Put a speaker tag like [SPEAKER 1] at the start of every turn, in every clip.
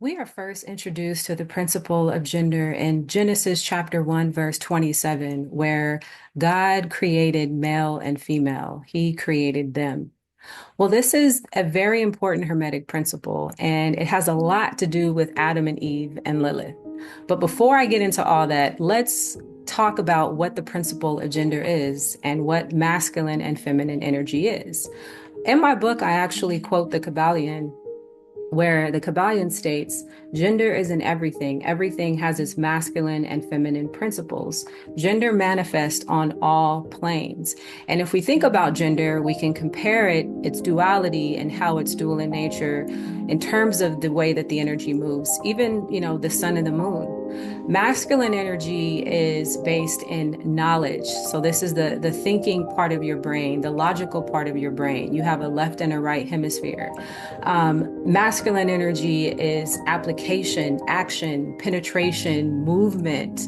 [SPEAKER 1] We are first introduced to the principle of gender in Genesis chapter 1, verse 27, where God created male and female. He created them. Well, this is a very important Hermetic principle, and it has a lot to do with Adam and Eve and Lilith. But before I get into all that, let's talk about what the principle of gender is and what masculine and feminine energy is. In my book, I actually quote the Kabbalion, where the Kabbalion states, gender is in everything. Everything has its masculine and feminine principles. Gender manifests on all planes. And if we think about gender, we can compare its duality and how it's dual in nature in terms of the way that the energy moves, even, the sun and the moon. Masculine energy is based in knowledge. So this is the thinking part of your brain, the logical part of your brain. You have a left and a right hemisphere. Masculine energy is application, action, penetration, movement,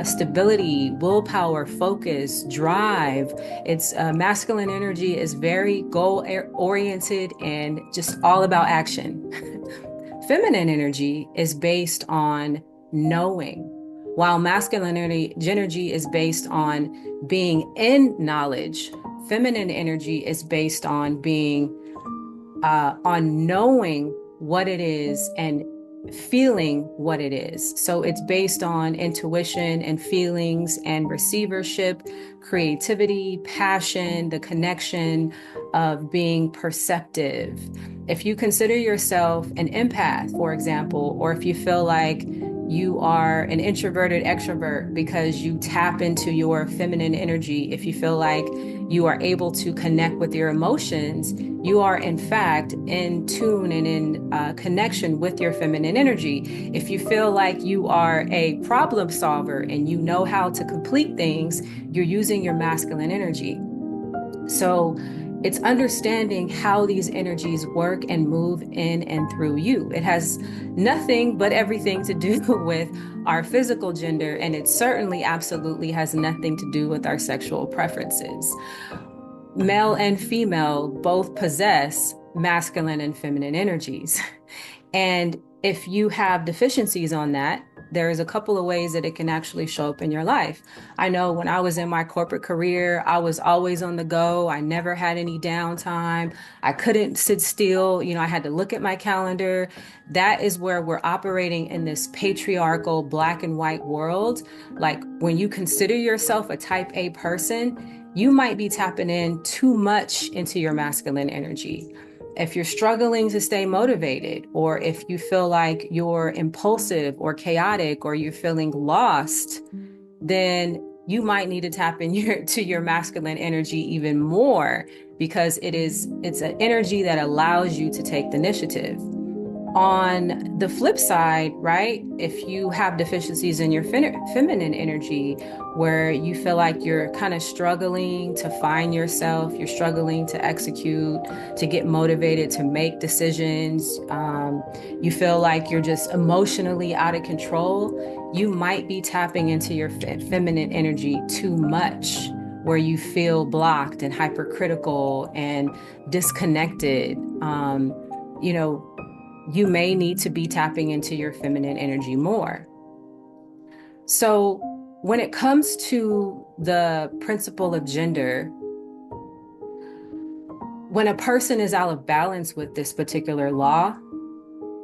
[SPEAKER 1] stability, willpower, focus, drive. It's masculine energy is very goal oriented and just all about action. Feminine energy is based on knowing, while masculine energy is based on being in knowledge. Feminine energy is based on being on knowing what it is and feeling what it is. So it's based on intuition and feelings and receivership, creativity, passion, the connection of being perceptive. If you consider yourself an empath, for example, or if you feel like you are an introverted extrovert because you tap into your feminine energy, if you feel like you are able to connect with your emotions, you are in fact in tune and in connection with your feminine energy. If you feel like you are a problem solver and you know how to complete things, you're using your masculine energy. So it's understanding how these energies work and move in and through you. It has nothing but everything to do with our physical gender, and it certainly absolutely has nothing to do with our sexual preferences. Male and female both possess masculine and feminine energies. And if you have deficiencies on that, there's a couple of ways that it can actually show up in your life. I know when I was in my corporate career, I was always on the go. I never had any downtime. I couldn't sit still. I had to look at my calendar. That is where we're operating in this patriarchal black and white world. Like when you consider yourself a type A person, you might be tapping in too much into your masculine energy. If you're struggling to stay motivated, or if you feel like you're impulsive or chaotic, or you're feeling lost, then you might need to tap to your masculine energy even more, because it's an energy that allows you to take the initiative. On the flip side, right, if you have deficiencies in your feminine energy, where you feel like you're kind of struggling to find yourself, you're struggling to execute, to get motivated, to make decisions, you feel like you're just emotionally out of control, you might be tapping into your feminine energy too much, where you feel blocked and hypercritical and disconnected. You know, you may need to be tapping into your feminine energy more. So when it comes to the principle of gender, when a person is out of balance with this particular law,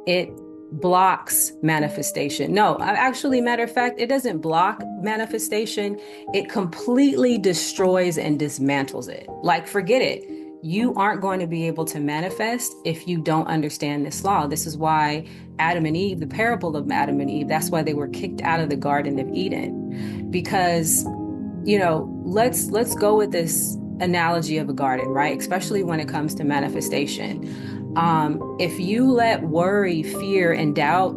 [SPEAKER 1] it blocks manifestation. No, actually, matter of fact, it doesn't block manifestation. It completely destroys and dismantles it. Like, forget it. You aren't going to be able to manifest if you don't understand this law. This is why Adam and Eve, the parable of Adam and Eve, that's why they were kicked out of the Garden of Eden. Because, let's go with this analogy of a garden, right? Especially when it comes to manifestation. If you let worry, fear, and doubt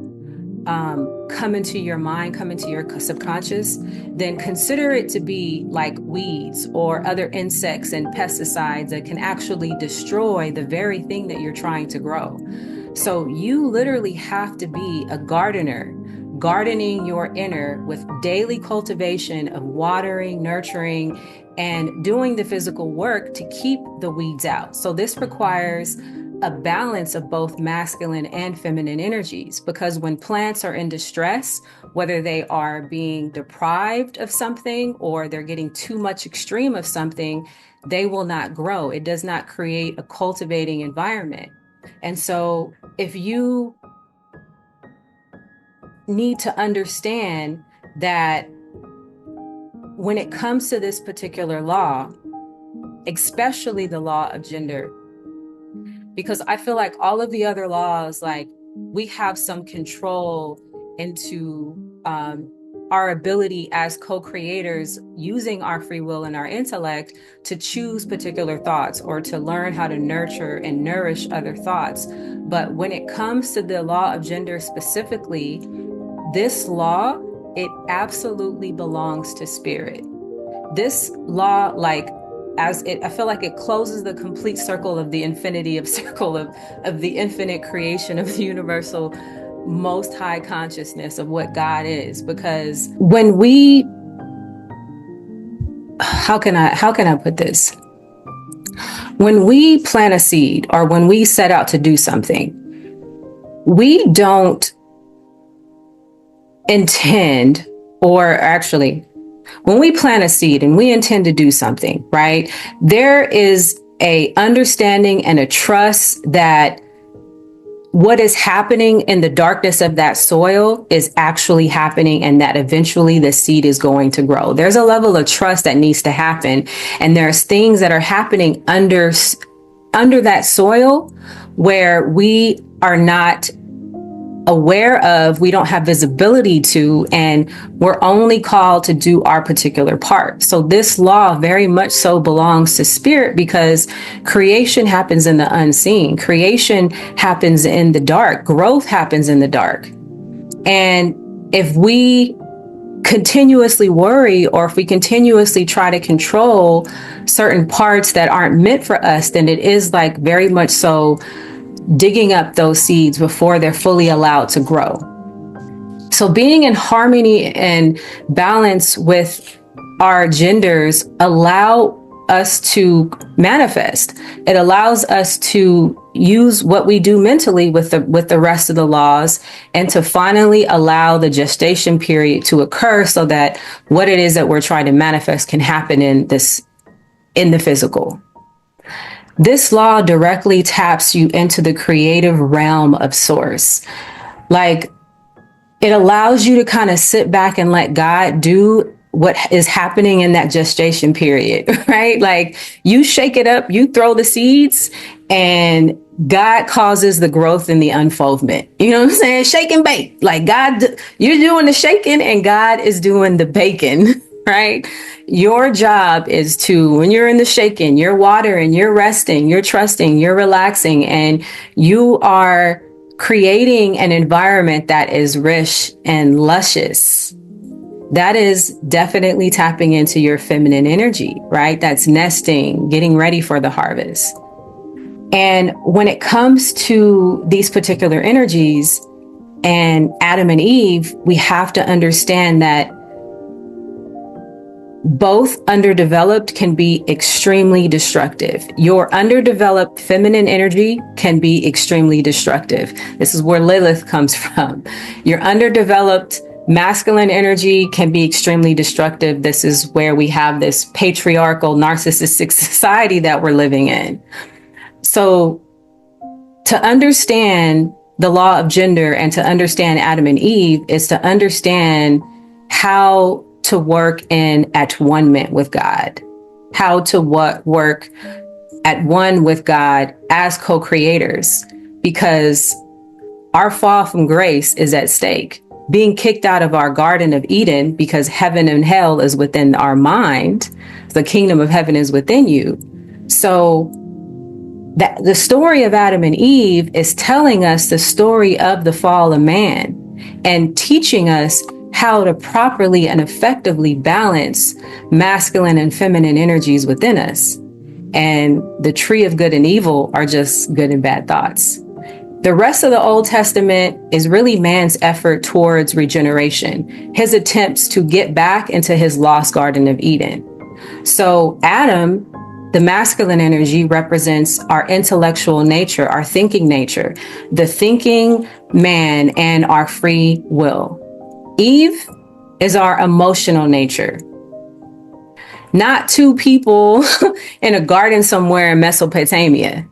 [SPEAKER 1] come into your mind, come into your subconscious, then consider it to be like weeds or other insects and pesticides that can actually destroy the very thing that you're trying to grow. So you literally have to be a gardener, gardening your inner with daily cultivation of watering, nurturing, and doing the physical work to keep the weeds out. So this requires a balance of both masculine and feminine energies, because when plants are in distress, whether they are being deprived of something or they're getting too much extreme of something, they will not grow. It does not create a cultivating environment. And so if you need to understand that when it comes to this particular law, especially the law of gender, because I feel like all of the other laws, like we have some control into our ability as co-creators using our free will and our intellect to choose particular thoughts or to learn how to nurture and nourish other thoughts. But when it comes to the law of gender specifically, this law, it absolutely belongs to spirit. This law, like, I feel like it closes the complete circle of the infinity of circle of the infinite creation of the universal most high consciousness of what God is. Because when we, how can I put this? When we plant a seed or when we set out to do something, we don't intend, or actually, when we plant a seed and we intend to do something, right? There is a understanding and a trust that what is happening in the darkness of that soil is actually happening and that eventually the seed is going to grow. There's a level of trust that needs to happen. And there's things that are happening under that soil where we are not aware of, we don't have visibility to, and we're only called to do our particular part. So this law very much so belongs to spirit, because creation happens in the unseen. Creation happens in the dark. Growth happens in the dark. And if we continuously worry, or if we continuously try to control certain parts that aren't meant for us, then it is like very much so digging up those seeds before they're fully allowed to grow. So being in harmony and balance with our genders allow us to manifest. It allows us to use what we do mentally with the rest of the laws, and to finally allow the gestation period to occur so that what it is that we're trying to manifest can happen in the physical. This law directly taps you into the creative realm of source. Like, it allows you to kind of sit back and let God do what is happening in that gestation period, right? Like, you shake it up, you throw the seeds, and God causes the growth and the unfoldment. You know what I'm saying? Shake and bake. Like, God, you're doing the shaking and God is doing the baking. Right? Your job is to, when you're in the shaking, you're watering, you're resting, you're trusting, you're relaxing, and you are creating an environment that is rich and luscious. That is definitely tapping into your feminine energy, right? That's nesting, getting ready for the harvest. And when it comes to these particular energies and Adam and Eve, we have to understand that both underdeveloped can be extremely destructive. Your underdeveloped feminine energy can be extremely destructive. This is where Lilith comes from. Your underdeveloped masculine energy can be extremely destructive. This is where we have this patriarchal, narcissistic society that we're living in. So to understand the law of gender and to understand Adam and Eve is to understand how to work in at one-ment with God, how to work at one with God as co-creators, because our fall from grace is at stake. Being kicked out of our Garden of Eden because heaven and hell is within our mind, the kingdom of heaven is within you. So that the story of Adam and Eve is telling us the story of the fall of man and teaching us how to properly and effectively balance masculine and feminine energies within us. And the tree of good and evil are just good and bad thoughts. The rest of the Old Testament is really man's effort towards regeneration, his attempts to get back into his lost Garden of Eden. So Adam The masculine energy represents our intellectual nature, our thinking nature, the thinking man, and our free will. Eve is our emotional nature. Not two people in a garden somewhere in Mesopotamia.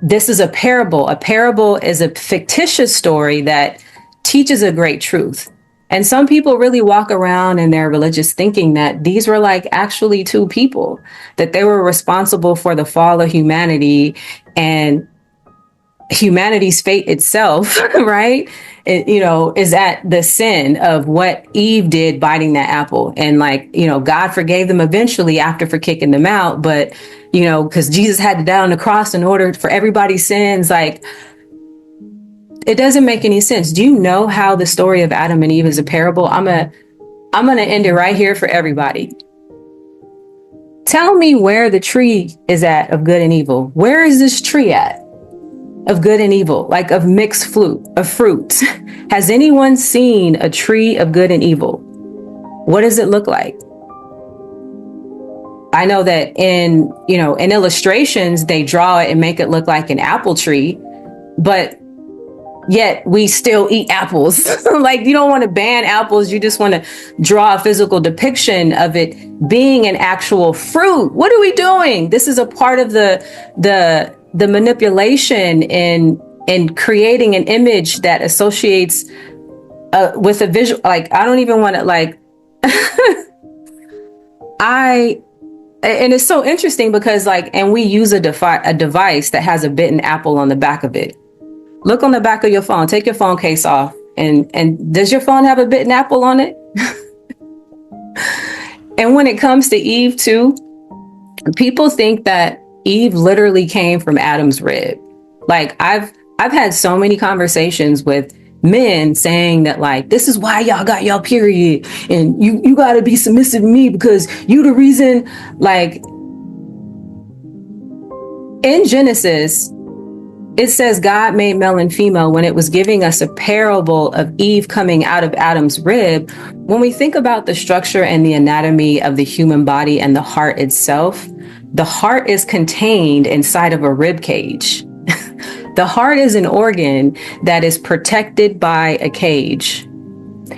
[SPEAKER 1] This is a parable. A parable is a fictitious story that teaches a great truth. And some people really walk around in their religious thinking that these were like actually two people, that they were responsible for the fall of humanity and humanity's fate itself, right? Is at the sin of what Eve did biting that apple. And God forgave them eventually for kicking them out. But, because Jesus had to die on the cross in order for everybody's sins, it doesn't make any sense. Do you know how the story of Adam and Eve is a parable? I'm going to end it right here for everybody. Tell me where the tree is at of good and evil. Where is this tree at? Of good and evil, like of mixed fruits. Has anyone seen a tree of good and evil? What does it look like? I know that in illustrations, they draw it and make it look like an apple tree, but yet we still eat apples. You don't want to ban apples. You just want to draw a physical depiction of it being an actual fruit. What are we doing? This is a part of the manipulation in creating an image that associates with a visual. I don't even want to and it's so interesting because and we use a device that has a bitten apple on the back of it. Look on the back of your phone. Take your phone case off, and does your phone have a bitten apple on it? And when it comes to Eve too, people think that Eve literally came from Adam's rib. I've had so many conversations with men saying that this is why y'all got y'all period and you got to be submissive to me because you the reason. In Genesis, it says God made male and female when it was giving us a parable of Eve coming out of Adam's rib. When we think about the structure and the anatomy of the human body and the heart itself, the heart is contained inside of a rib cage. The heart is an organ that is protected by a cage.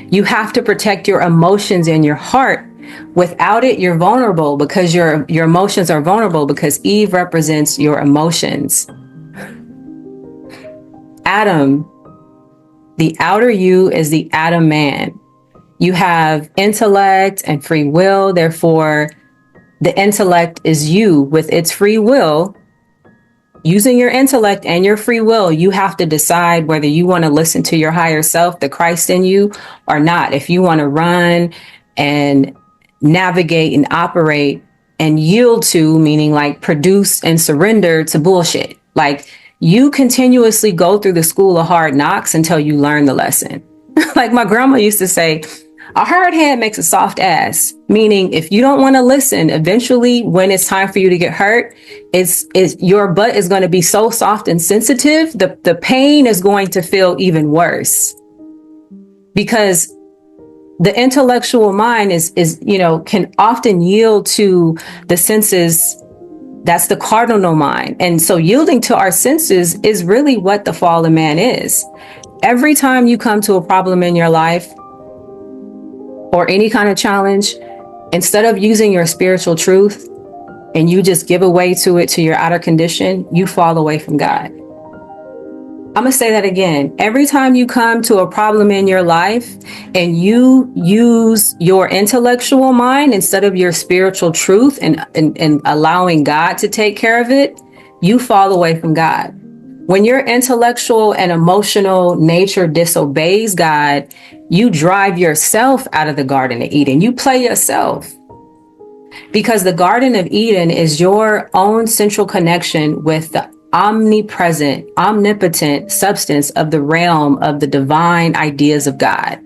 [SPEAKER 1] You have to protect your emotions in your heart. Without it, you're vulnerable because your emotions are vulnerable because Eve represents your emotions. Adam, the outer you is the Adam man. You have intellect and free will. Therefore, the intellect is you with its free will. Using your intellect and your free will, you have to decide whether you want to listen to your higher self, the Christ in you, or not. If you want to run and navigate and operate and yield to, meaning produce and surrender to bullshit. You continuously go through the school of hard knocks until you learn the lesson. My grandma used to say, a hard head makes a soft ass, meaning if you don't want to listen, eventually when it's time for you to get hurt, it's your butt is going to be so soft and sensitive. The pain is going to feel even worse because the intellectual mind can often yield to the senses. That's the cardinal mind. And so yielding to our senses is really what the fallen man is. Every time you come to a problem in your life or any kind of challenge, instead of using your spiritual truth and you just give away to it, to your outer condition, you fall away from God. I'm going to say that again. Every time you come to a problem in your life and you use your intellectual mind instead of your spiritual truth and allowing God to take care of it, you fall away from God. When your intellectual and emotional nature disobeys God, you drive yourself out of the Garden of Eden. You play yourself. Because the Garden of Eden is your own central connection with the omnipresent, omnipotent substance of the realm of the divine ideas of God.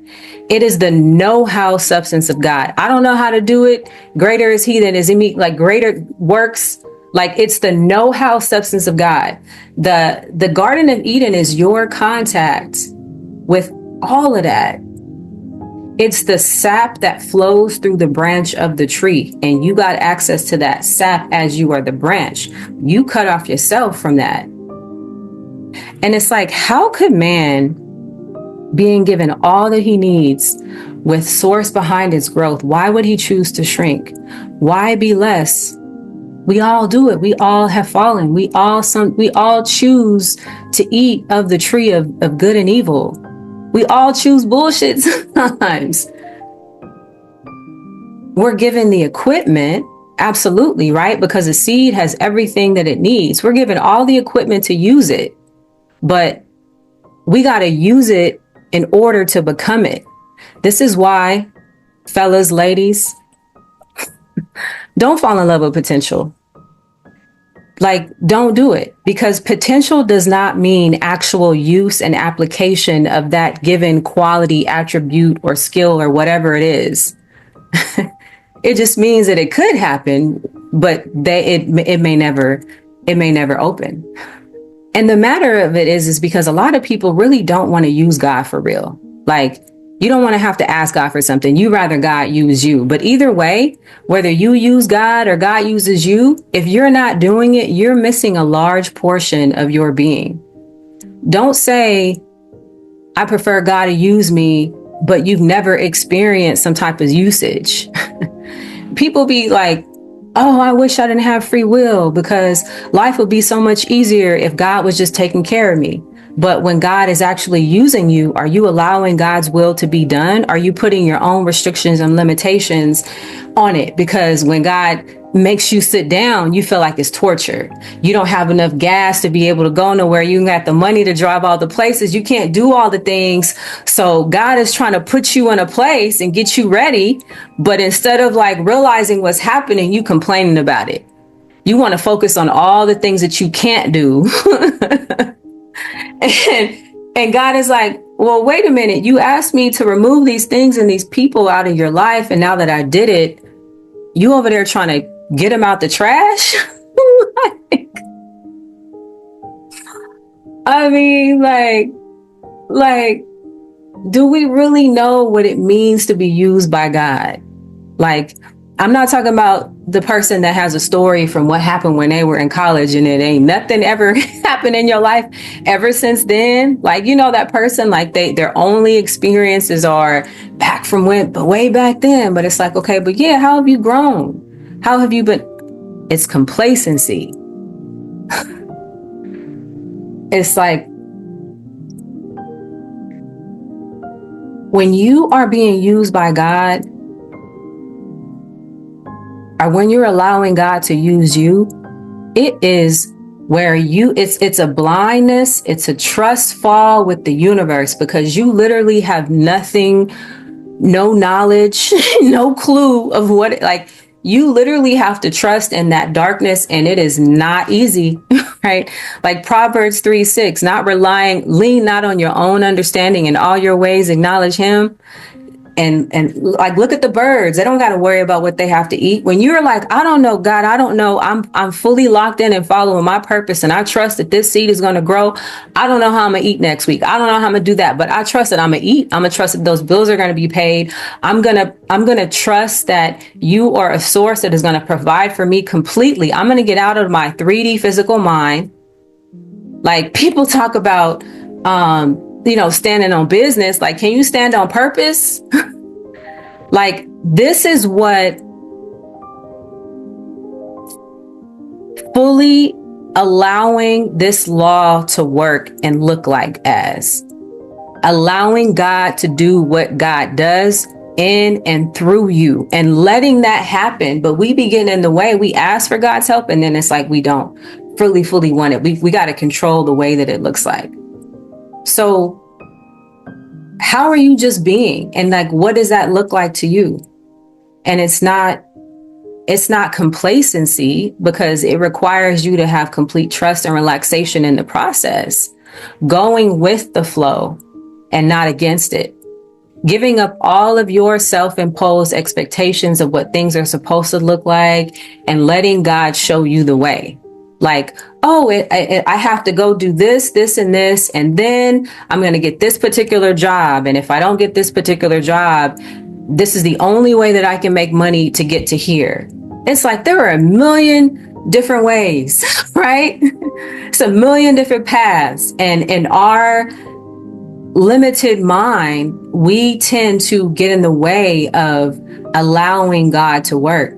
[SPEAKER 1] It is the know-how substance of God. I don't know how to do it. Greater is he than is in me, greater works. It's the know-how substance of God. The Garden of Eden is your contact with all of that. It's the sap that flows through the branch of the tree, and you got access to that sap as you are the branch. You cut off yourself from that. And it's like, how could man, being given all that he needs with source behind his growth, why would he choose to shrink? Why be less? We all do it. We all have fallen. We all choose to eat of the tree of good and evil. We all choose bullshit sometimes. We're given the equipment, absolutely, right? Because a seed has everything that it needs. We're given all the equipment to use it, but we got to use it in order to become it. This is why, fellas, ladies, don't fall in love with potential. Like, don't do it, because potential does not mean actual use and application of that given quality, attribute, or skill, or whatever it is. It just means that it could happen, but it may never open. And the matter of it is because a lot of people really don't want to use God for real. Like, you don't want to have to ask God for something. You rather God use you. But either way, whether you use God or God uses you, if you're not doing it, you're missing a large portion of your being. Don't say, I prefer God to use me, but you've never experienced some type of usage. People be like, oh, I wish I didn't have free will, because life would be so much easier if God was just taking care of me. But when God is actually using you, are you allowing God's will to be done? Are you putting your own restrictions and limitations on it? Because when God makes you sit down, you feel like it's torture. You don't have enough gas to be able to go nowhere. You got the money to drive all the places. You can't do all the things. So God is trying to put you in a place and get you ready. But instead of like realizing what's happening, you complaining about it. You want to focus on all the things that you can't do. And God is like, well, wait a minute. You asked me to remove these things and these people out of your life. And now that I did it, you over there trying to get them out the trash? I mean, like, do we really know what it means to be used by God? Like, I'm not talking about the person that has a story from what happened when they were in college and it ain't nothing ever happened in your life ever since then. Like, you know, that person, like their only experiences are back from way back then. But it's like, okay, but yeah, how have you grown? How have you been? It's complacency. It's like, when you are being used by God, or when you're allowing God to use you, it is where it's a blindness, it's a trust fall with the universe, because you literally have nothing, no knowledge, no clue of what, like, you literally have to trust in that darkness, and it is not easy, right? Like Proverbs 3:6, lean not on your own understanding, in all your ways acknowledge him. And like, look at the birds. They don't got to worry about what they have to eat. When you're like, I don't know, God, I don't know. I'm fully locked in and following my purpose. And I trust that this seed is going to grow. I don't know how I'm going to eat next week. I don't know how I'm going to do that, but I trust that I'm going to eat. I'm going to trust that those bills are going to be paid. I'm going to trust that you are a source that is going to provide for me completely. I'm going to get out of my 3D physical mind. Like, people talk about, standing on business. Like, can you stand on purpose? Like, this is what fully allowing this law to work and look like, as allowing God to do what God does in and through you, and letting that happen. But we begin in the way. We ask for God's help, and then it's like we don't fully want it. We got to control the way that it looks like. So how are you just being? And like, what does that look like to you? And it's not complacency, because it requires you to have complete trust and relaxation in the process, going with the flow and not against it, giving up all of your self-imposed expectations of what things are supposed to look like, and letting God show you the way. Like, oh, I have to go do this, this, and then I'm going to get this particular job. And if I don't get this particular job, this is the only way that I can make money to get to here. It's like there are a million different ways, right? It's a million different paths. And in our limited mind, we tend to get in the way of allowing God to work,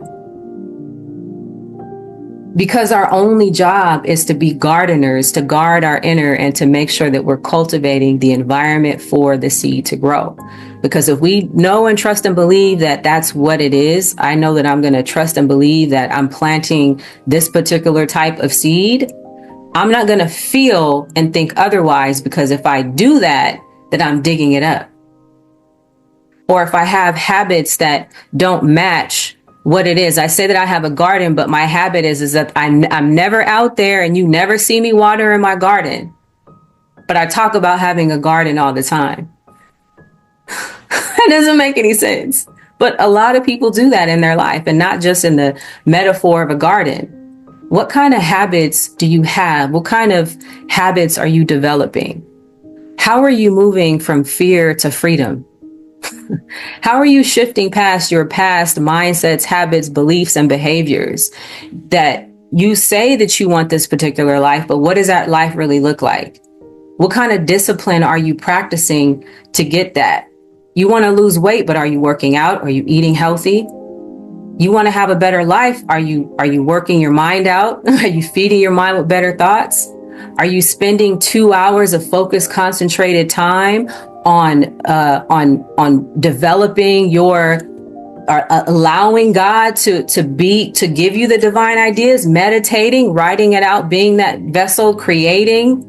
[SPEAKER 1] because our only job is to be gardeners, to guard our inner and to make sure that we're cultivating the environment for the seed to grow. Because if we know and trust and believe that that's what it is, I know that I'm going to trust and believe that I'm planting this particular type of seed. I'm not going to feel and think otherwise, because if I do that, then I'm digging it up. Or if I have habits that don't match what it is. I say that I have a garden, but my habit is that I'm never out there and you never see me watering my garden. But I talk about having a garden all the time. That doesn't make any sense. But a lot of people do that in their life, and not just in the metaphor of a garden. What kind of habits do you have? What kind of habits are you developing? How are you moving from fear to freedom? How are you shifting past your past mindsets, habits, beliefs, and behaviors that you say that you want this particular life, but what does that life really look like? What kind of discipline are you practicing to get that? You want to lose weight, but are you working out? Are you eating healthy? You want to have a better life. Are you working your mind out? Are you feeding your mind with better thoughts? Are you spending 2 hours of focused, concentrated time on developing your, allowing God to give you the divine ideas, meditating, writing it out, being that vessel, creating?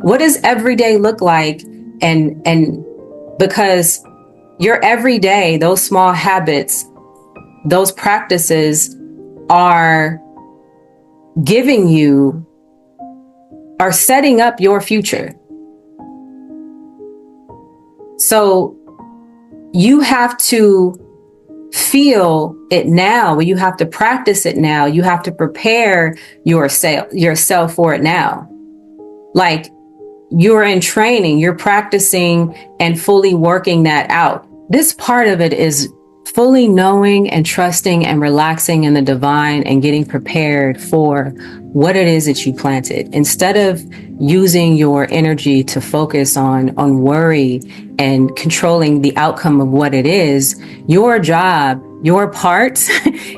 [SPEAKER 1] What does every day look like? And because your everyday, those small habits, those practices are giving you, are setting up your future. So you have to feel it now. You have to practice it now. You have to prepare yourself for it now. Like, you're in training, you're practicing and fully working that out. This part of it is fully knowing and trusting and relaxing in the divine and getting prepared for what it is that you planted. Instead of using your energy to focus on worry and controlling the outcome of what it is, your job, your part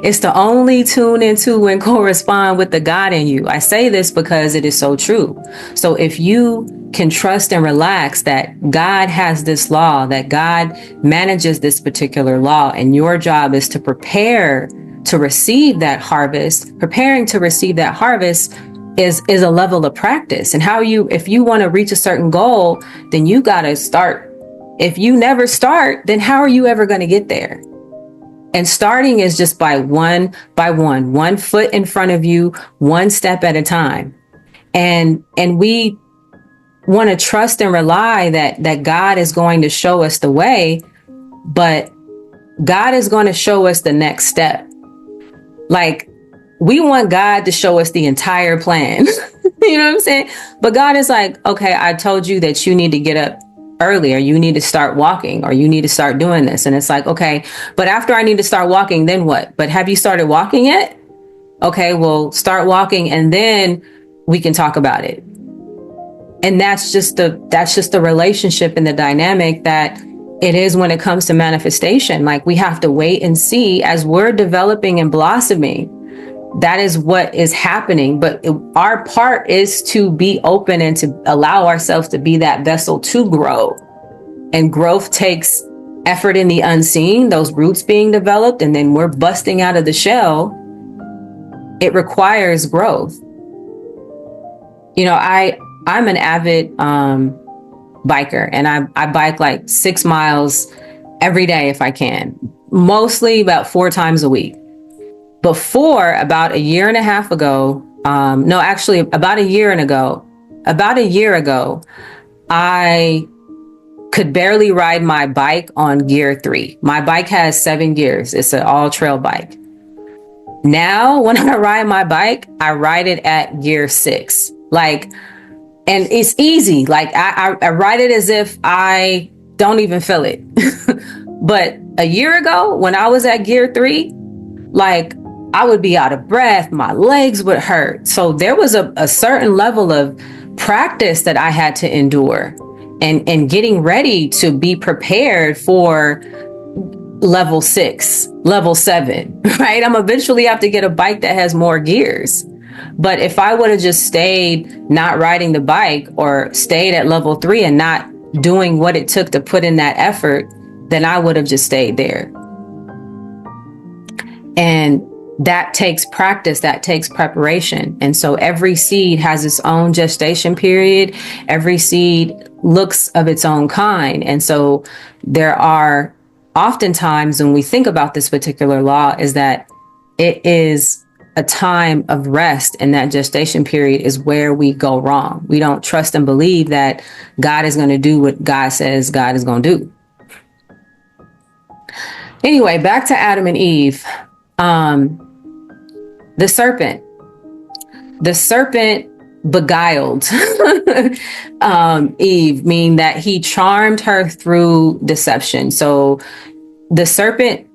[SPEAKER 1] is to only tune into and correspond with the God in you. I say this because it is so true. So if you can trust and relax that God has this law, that God manages this particular law, and your job is to prepare to receive that harvest. Preparing to receive that harvest is a level of practice. And if you want to reach a certain goal, then you got to start. If you never start, then how are you ever going to get there? And starting is just by one foot in front of you, one step at a time. And we want to trust and rely that God is going to show us the way, but God is going to show us the next step. Like, we want God to show us the entire plan. You know what I'm saying? But God is like, okay, I told you that you need to get up earlier. You need to start walking, or you need to start doing this. And it's like, okay, but after I need to start walking, then what? But have you started walking yet? Okay, well, start walking and then we can talk about it. And that's just the relationship and the dynamic that it is when it comes to manifestation. Like, we have to wait and see as we're developing and blossoming. That is what is happening. But our part is to be open and to allow ourselves to be that vessel to grow. And growth takes effort in the unseen, those roots being developed, and then we're busting out of the shell. It requires growth. You know, I'm an avid biker, and I bike like 6 miles every day if I can, mostly about 4 times a week. Before, about a year and a half ago, about a year ago, I could barely ride my bike on gear 3. My bike has 7 gears. It's an all trail bike. Now, when I ride my bike, I ride it at gear 6. Like, and it's easy. Like I ride it as if I don't even feel it. But a year ago, when I was at gear 3, like I would be out of breath, my legs would hurt. So there was a certain level of practice that I had to endure, and getting ready to be prepared for level 6, level 7, right? I'm eventually have to get a bike that has more gears. But if I would have just stayed not riding the bike, or stayed at level 3 and not doing what it took to put in that effort, then I would have just stayed there. And that takes practice, that takes preparation. And so every seed has its own gestation period. Every seed looks of its own kind. And so there are oftentimes, when we think about this particular law, is that it is a time of rest, and that gestation period is where we go wrong. We don't trust and believe that God is going to do what God says God is going to do. Anyway, back to Adam and Eve. The serpent beguiled Eve, meaning that he charmed her through deception. So the serpent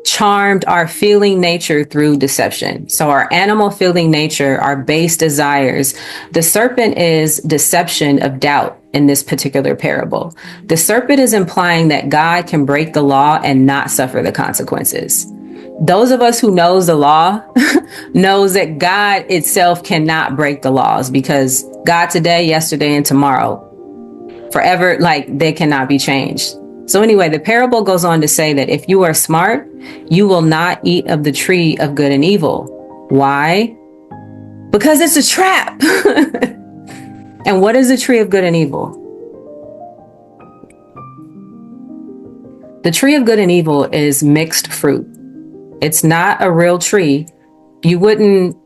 [SPEAKER 1] charmed our feeling nature through deception. So our animal feeling nature, our base desires. The serpent is deception of doubt in this particular parable. The serpent is implying that God can break the law and not suffer the consequences. Those of us who knows the law knows that God itself cannot break the laws, because God today, yesterday, and tomorrow, forever, like they cannot be changed. So anyway, the parable goes on to say that if you are smart, you will not eat of the tree of good and evil. Why? Because it's a trap. And what is the tree of good and evil? The tree of good and evil is mixed fruit. It's not a real tree. You wouldn't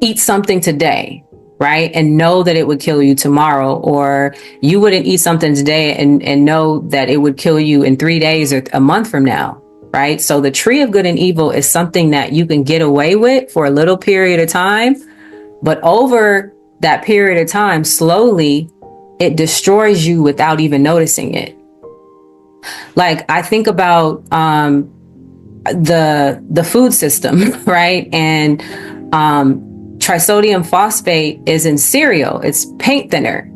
[SPEAKER 1] eat something today, right, and know that it would kill you tomorrow, or you wouldn't eat something today and know that it would kill you in 3 days or a month from now, right? So the tree of good and evil is something that you can get away with for a little period of time, but over that period of time, slowly, it destroys you without even noticing it. Like I think about the food system, right? And trisodium phosphate is in cereal. It's paint thinner,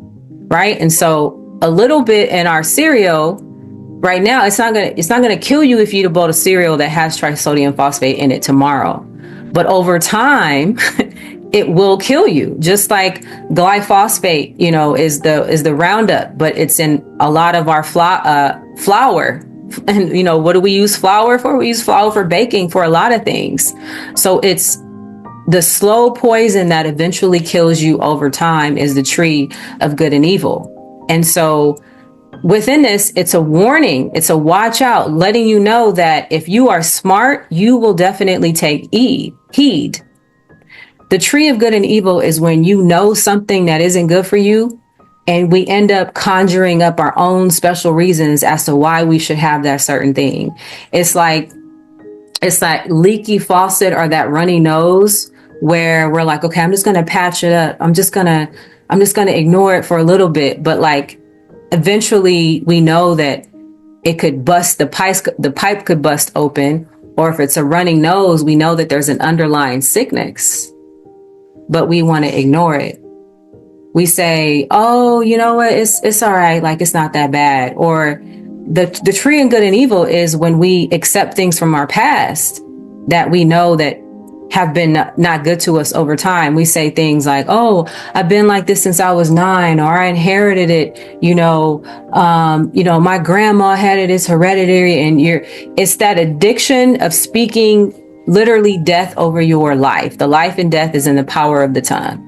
[SPEAKER 1] right? And so a little bit in our cereal right now, it's not gonna kill you if you eat a bowl of cereal that has trisodium phosphate in it tomorrow. But over time, it will kill you. Just like glyphosate, is the Roundup, but it's in a lot of our flour. And what do we use flour for? We use flour for baking, for a lot of things. So it's the slow poison that eventually kills you over time is the tree of good and evil. And so within this, it's a warning. It's a watch out, letting you know that if you are smart, you will definitely take heed. The tree of good and evil is when you know something that isn't good for you, and we end up conjuring up our own special reasons as to why we should have that certain thing. It's like leaky faucet or that runny nose, where we're like, okay, I'm just going to patch it up. I'm just going to ignore it for a little bit. But like, eventually we know that it could bust, the pipe could bust open. Or if it's a running nose, we know that there's an underlying sickness, but we want to ignore it. We say, oh, you know what? It's all right. Like, it's not that bad. Or the tree of good and evil is when we accept things from our past that we know that have been not good to us over time. We say things like, oh, I've been like this since I was 9, or I inherited it. My grandma had it. It's hereditary. And it's that addiction of speaking literally death over your life. The life and death is in the power of the tongue.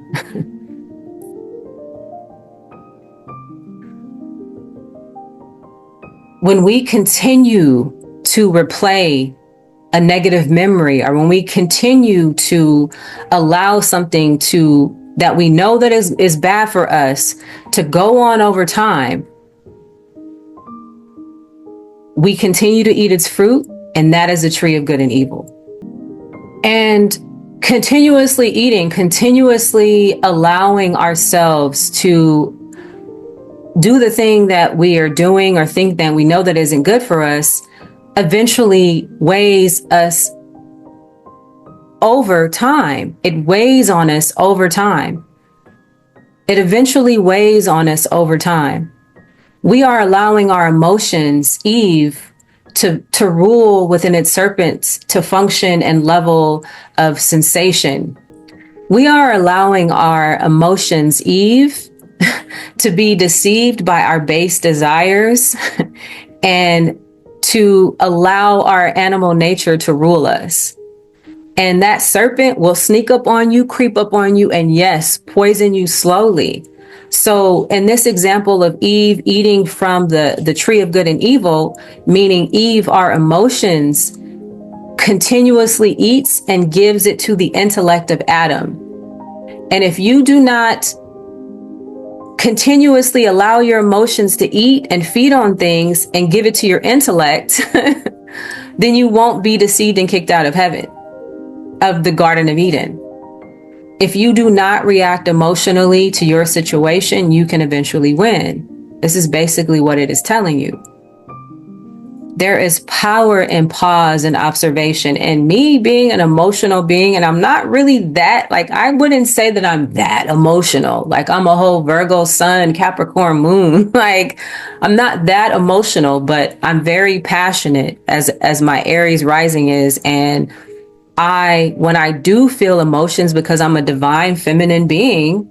[SPEAKER 1] When we continue to replay a negative memory, or when we continue to allow something that we know that is bad for us to go on over time, we continue to eat its fruit, and that is the tree of good and evil. And continuously eating, continuously allowing ourselves to do the thing that we are doing or think that we know that isn't good for us, eventually weighs us over time. It weighs on us over time. It eventually weighs on us over time. We are allowing our emotions, Eve, to rule within its serpents, to function and level of sensation. We are allowing our emotions, Eve, to be deceived by our base desires and to allow our animal nature to rule us. And that serpent will sneak up on you, creep up on you, and yes, poison you slowly. So in this example of Eve eating from the tree of good and evil, meaning Eve, our emotions, continuously eats and gives it to the intellect of Adam. And if you do not continuously allow your emotions to eat and feed on things and give it to your intellect, then you won't be deceived and kicked out of heaven, of the Garden of Eden. If you do not react emotionally to your situation, you can eventually win. This is basically what it is telling you. There is power in pause and observation. And me being an emotional being, and I'm not really that, like, I wouldn't say that I'm that emotional. Like, I'm a whole Virgo sun, Capricorn moon. Like, I'm not that emotional, but I'm very passionate as my Aries rising is. And when I do feel emotions, because I'm a divine feminine being,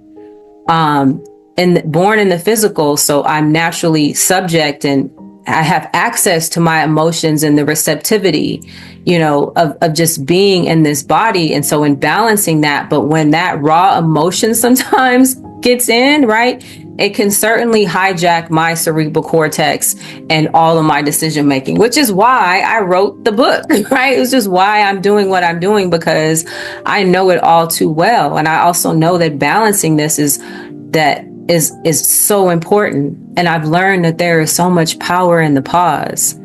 [SPEAKER 1] and born in the physical, so I'm naturally subject and I have access to my emotions and the receptivity, of just being in this body. And so in balancing that, but when that raw emotion sometimes gets in, right, it can certainly hijack my cerebral cortex and all of my decision making, which is why I wrote the book, right? It's just why I'm doing what I'm doing, because I know it all too well. And I also know that balancing this is so important. And I've learned that there is so much power in the pause.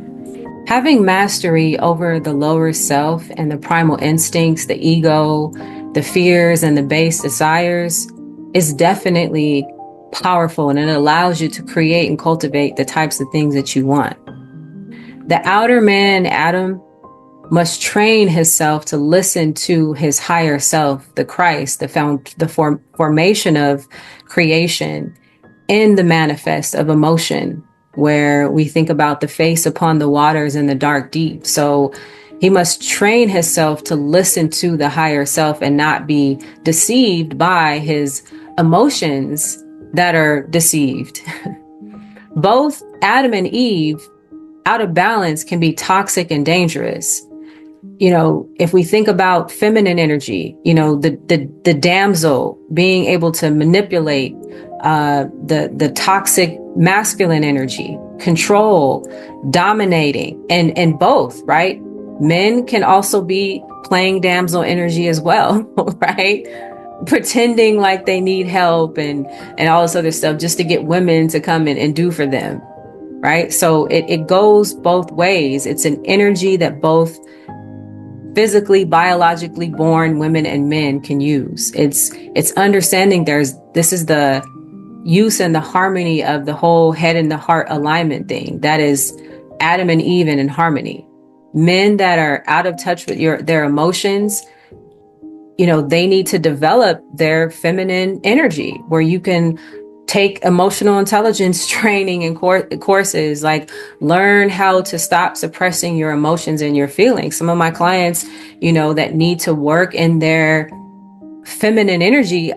[SPEAKER 1] Having mastery over the lower self and the primal instincts, the ego, the fears, and the base desires is definitely powerful, and it allows you to create and cultivate the types of things that you want. The outer man, Adam, must train himself to listen to his higher self, the Christ, the formation of creation in the manifest of emotion, where we think about the face upon the waters and the dark deep. So he must train himself to listen to the higher self and not be deceived by his emotions that are deceived. Both Adam and Eve, out of balance, can be toxic and dangerous. If we think about feminine energy, the damsel being able to manipulate the toxic masculine energy, control, dominating, and both, right? Men can also be playing damsel energy as well, right? Pretending like they need help and all this other stuff just to get women to come in and do for them, right? So it goes both ways. It's an energy that both physically, biologically born women and men can use. It's understanding this is the use and the harmony of the whole head and the heart alignment thing. That is Adam and Eve in harmony. Men that are out of touch with their emotions, they need to develop their feminine energy, where you can take emotional intelligence training and courses, like learn how to stop suppressing your emotions and your feelings. Some of my clients, that need to work in their feminine energy,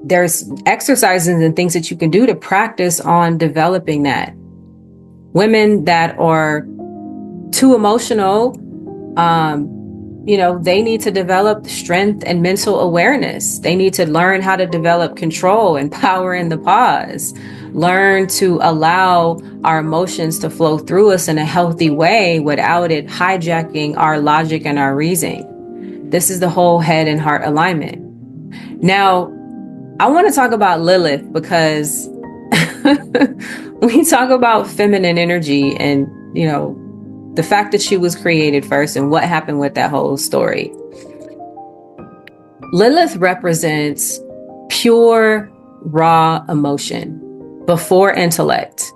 [SPEAKER 1] there's exercises and things that you can do to practice on developing that. Women that are too emotional, they need to develop strength and mental awareness. They need to learn how to develop control and power in the pause. Learn to allow our emotions to flow through us in a healthy way without it hijacking our logic and our reasoning. This is the whole head and heart alignment. Now, I want to talk about Lilith, because we talk about feminine energy and, the fact that she was created first and what happened with that whole story. Lilith represents pure, raw emotion before intellect.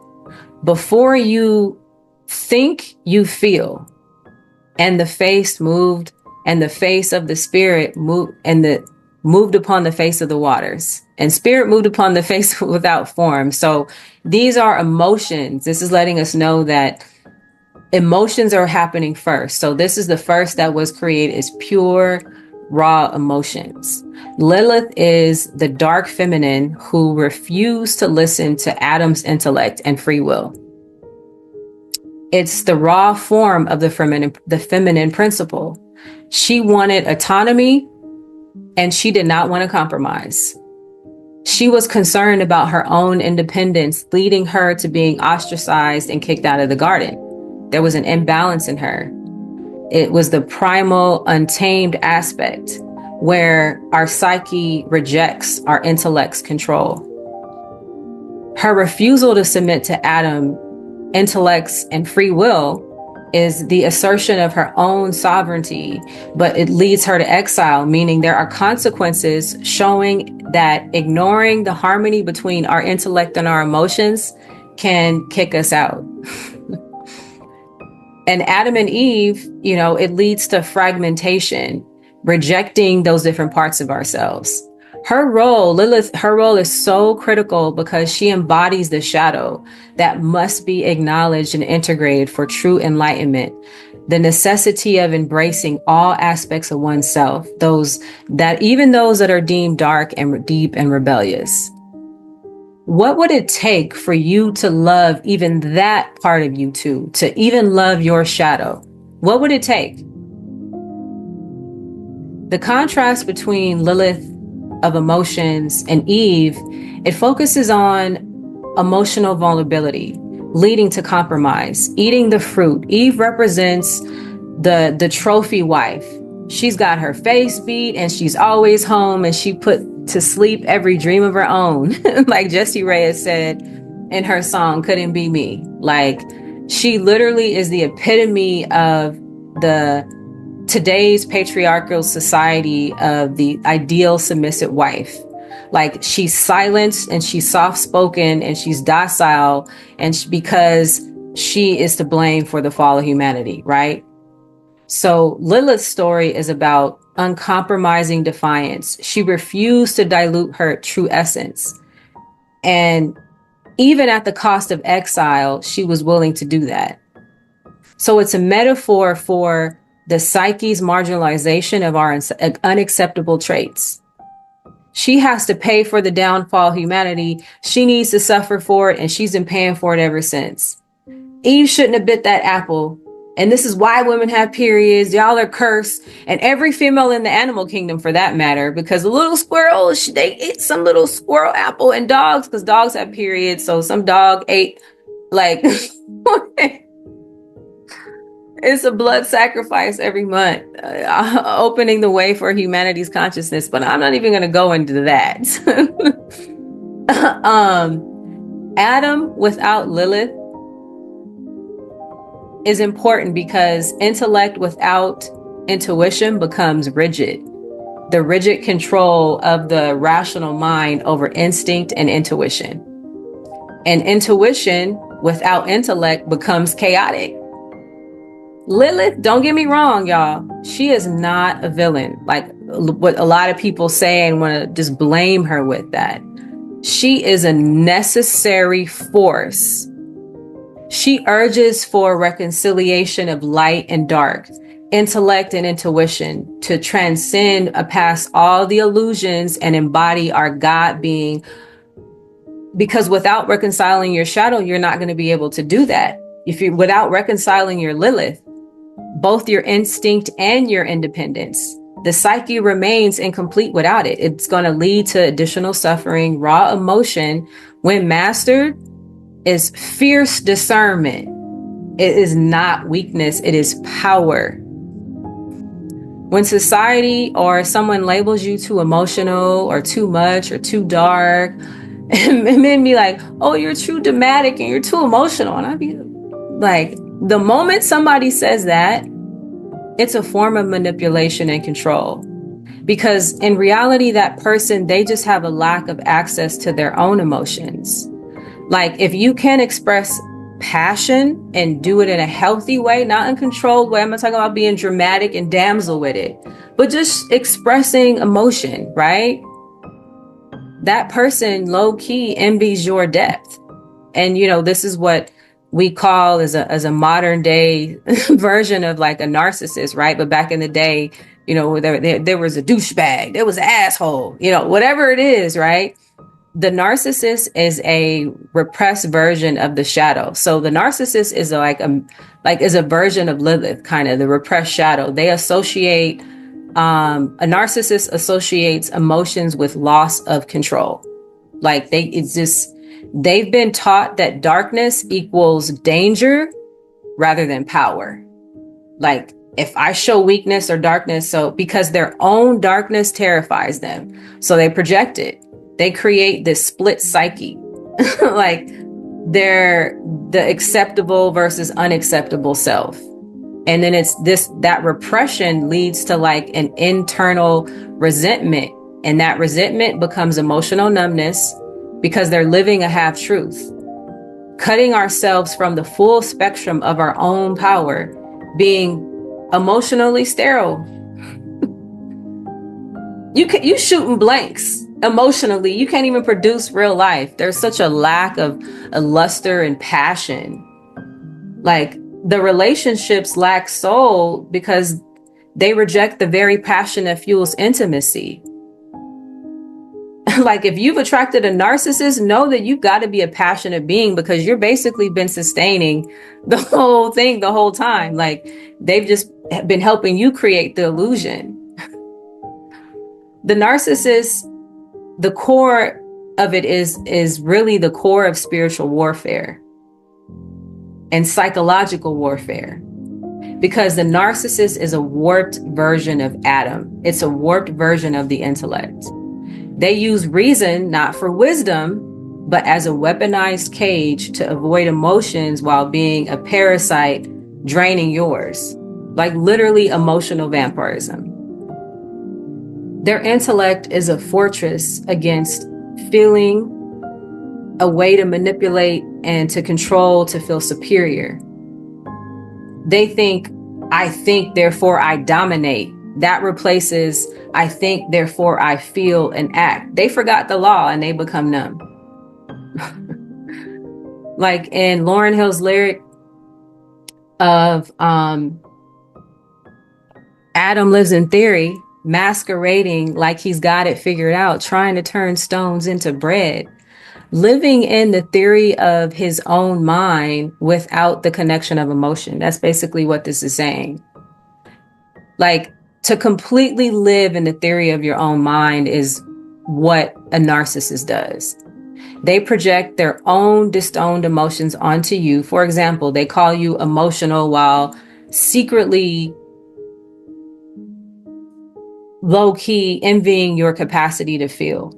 [SPEAKER 1] Before you think, you feel. And the face moved, and the face of the spirit moved, and moved upon the face of the waters. And spirit moved upon the face without form. So these are emotions. This is letting us know that emotions are happening first. So this is the first that was created, is pure, raw emotions. Lilith is the dark feminine who refused to listen to Adam's intellect and free will. It's the raw form of the feminine principle. She wanted autonomy, and she did not want to compromise. She was concerned about her own independence, leading her to being ostracized and kicked out of the garden. There was an imbalance in her. It was the primal, untamed aspect where our psyche rejects our intellect's control. Her refusal to submit to Adam, intellects, and free will is the assertion of her own sovereignty, but it leads her to exile, meaning there are consequences showing that ignoring the harmony between our intellect and our emotions can kick us out. And Adam and Eve, it leads to fragmentation, rejecting those different parts of ourselves. Her role, Lilith, her role is so critical because she embodies the shadow that must be acknowledged and integrated for true enlightenment. The necessity of embracing all aspects of oneself, even those that are deemed dark and deep and rebellious. What would it take for you to love even that part of you too, to even love your shadow? What would it take? The contrast between Lilith of emotions and Eve, it focuses on emotional vulnerability, leading to compromise, eating the fruit. Eve represents the trophy wife. She's got her face beat and she's always home, and she put to sleep every dream of her own. Like Jessie Reyes said in her song, Couldn't Be Me. Like, she literally is the epitome of today's patriarchal society of the ideal submissive wife. Like, she's silent and she's soft-spoken and she's docile, and because she is to blame for the fall of humanity, right? So Lilith's story is about uncompromising defiance. She refused to dilute her true essence. And even at the cost of exile, she was willing to do that. So it's a metaphor for the psyche's marginalization of our unacceptable traits. She has to pay for the downfall of humanity. She needs to suffer for it, and she's been paying for it ever since. Eve shouldn't have bit that apple. And this is why women have periods. Y'all are cursed. And every female in the animal kingdom, for that matter, because the little squirrels, they ate some little squirrel apple, and dogs, because dogs have periods. So some dog ate, like, it's a blood sacrifice every month, opening the way for humanity's consciousness. But I'm not even going to go into that. Adam without Lilith is important because intellect without intuition becomes rigid. The rigid control of the rational mind over instinct and intuition. And intuition without intellect becomes chaotic. Lilith, don't get me wrong, y'all. She is not a villain, like what a lot of people say and want to just blame her with that. She is a necessary force. She urges for reconciliation of light and dark, intellect and intuition, to transcend past all the illusions and embody our God being. Because without reconciling your shadow, you're not going to be able to do that. Without reconciling your Lilith, both your instinct and your independence, the psyche remains incomplete without it. It's going to lead to additional suffering. Raw emotion, when mastered, is fierce discernment. It is not weakness, it is power. When society or someone labels you too emotional or too much or too dark, and men be like, oh, you're too dramatic and you're too emotional. And I'd be like, the moment somebody says that, it's a form of manipulation and control. Because in reality, that person, they just have a lack of access to their own emotions. Like, if you can express passion and do it in a healthy way, not in a controlled way. I'm not talking about being dramatic and damsel with it, but just expressing emotion, right? That person low key envies your depth. And, you know, this is what we call as a modern day version of like a narcissist, right? But back in the day, you know, there was a douchebag, there was an asshole, you know, whatever it is, right? The narcissist is a repressed version of the shadow. So the narcissist is is a version of Lilith, kind of the repressed shadow. They associate a narcissist associates emotions with loss of control. Like they've been taught that darkness equals danger rather than power. Like, if I show weakness or darkness, so because their own darkness terrifies them, so they project it. They create this split psyche. Like, they're the acceptable versus unacceptable self. And then that repression leads to like an internal resentment. And that resentment becomes emotional numbness because they're living a half truth, cutting ourselves from the full spectrum of our own power, being emotionally sterile. You shooting blanks emotionally. You can't even produce real life. There's such a lack of a luster and passion. Like, the relationships lack soul because they reject the very passion that fuels intimacy. Like, if you've attracted a narcissist, know that you've got to be a passionate being, because you're basically been sustaining the whole thing the whole time. Like, they've just been helping you create the illusion. The narcissist, the core of it is really the core of spiritual warfare and psychological warfare, because the narcissist is a warped version of Adam. It's a warped version of the intellect. They use reason not for wisdom, but as a weaponized cage to avoid emotions while being a parasite draining yours. Like, literally emotional vampirism. Their intellect is a fortress against feeling, a way to manipulate and to control, to feel superior. They think, I think, therefore I dominate. That replaces, I think, therefore I feel and act. They forgot the law and they become numb. Like in Lauryn Hill's lyric of Adam lives in theory, masquerading like he's got it figured out, trying to turn stones into bread, living in the theory of his own mind without the connection of emotion. That's basically what this is saying. Like, to completely live in the theory of your own mind is what a narcissist does. They project their own disowned emotions onto you. For example, they call you emotional while secretly low-key envying your capacity to feel,